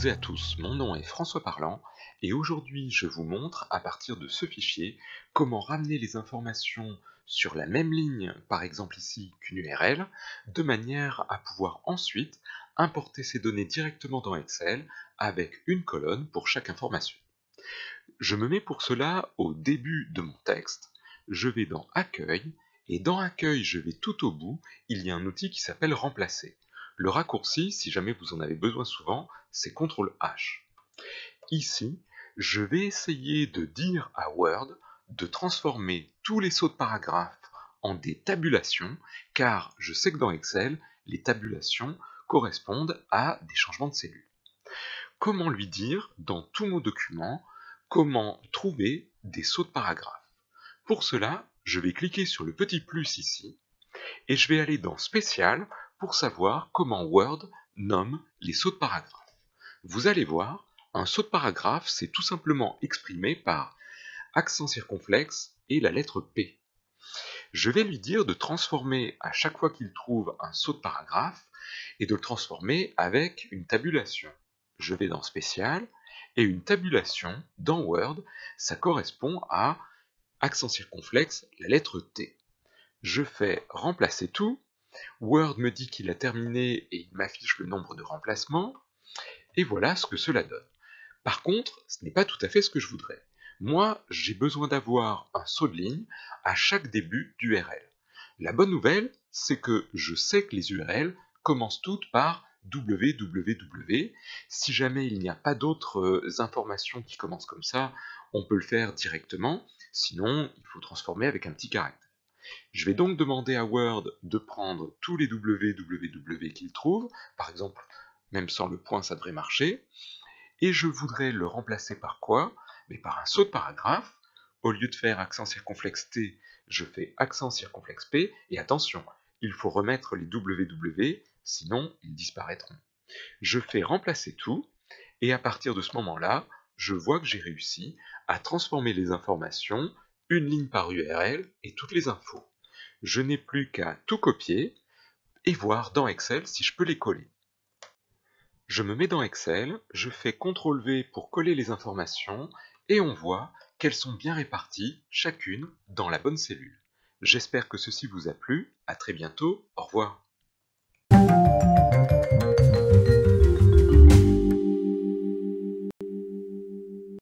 toutes et à tous, mon nom est François Parlant et aujourd'hui je vous montre à partir de ce fichier comment ramener les informations sur la même ligne, par exemple ici qu'une URL, de manière à pouvoir ensuite importer ces données directement dans Excel avec une colonne pour chaque information. Je me mets pour cela au début de mon texte, je vais dans Accueil et dans Accueil je vais tout au bout, il y a un outil qui s'appelle Remplacer. Le raccourci, si jamais vous en avez besoin souvent, c'est CTRL-H. Ici, je vais essayer de dire à Word de transformer tous les sauts de paragraphes en des tabulations, car je sais que dans Excel, les tabulations correspondent à des changements de cellules. Comment lui dire, dans tous nos documents, comment trouver des sauts de paragraphes? Pour cela, je vais cliquer sur le petit plus ici, et je vais aller dans Spécial pour savoir comment Word nomme les sauts de paragraphe. Vous allez voir, un saut de paragraphe, c'est tout simplement exprimé par accent circonflexe et la lettre P. Je vais lui dire de transformer à chaque fois qu'il trouve un saut de paragraphe et de le transformer avec une tabulation. Je vais dans Spécial et une tabulation dans Word, ça correspond à accent circonflexe, la lettre T. Je fais remplacer tout, Word me dit qu'il a terminé et il m'affiche le nombre de remplacements, et voilà ce que cela donne. Par contre, ce n'est pas tout à fait ce que je voudrais. Moi, j'ai besoin d'avoir un saut de ligne à chaque début d'URL. La bonne nouvelle, c'est que je sais que les URL commencent toutes par www. Si jamais il n'y a pas d'autres informations qui commencent comme ça, on peut le faire directement, sinon il faut transformer avec un petit caractère. Je vais donc demander à Word de prendre tous les www qu'il trouve, par exemple, même sans le point ça devrait marcher, et je voudrais le remplacer par quoi? Mais par un saut de paragraphe. Au lieu de faire accent circonflexe T, je fais accent circonflexe P, et attention, il faut remettre les www, sinon ils disparaîtront. Je fais remplacer tout, et à partir de ce moment-là, je vois que j'ai réussi à transformer les informations, une ligne par URL, et toutes les infos. Je n'ai plus qu'à tout copier, et voir dans Excel si je peux les coller. Je me mets dans Excel, je fais CTRL-V pour coller les informations, et on voit qu'elles sont bien réparties, chacune dans la bonne cellule. J'espère que ceci vous a plu, à très bientôt, au revoir.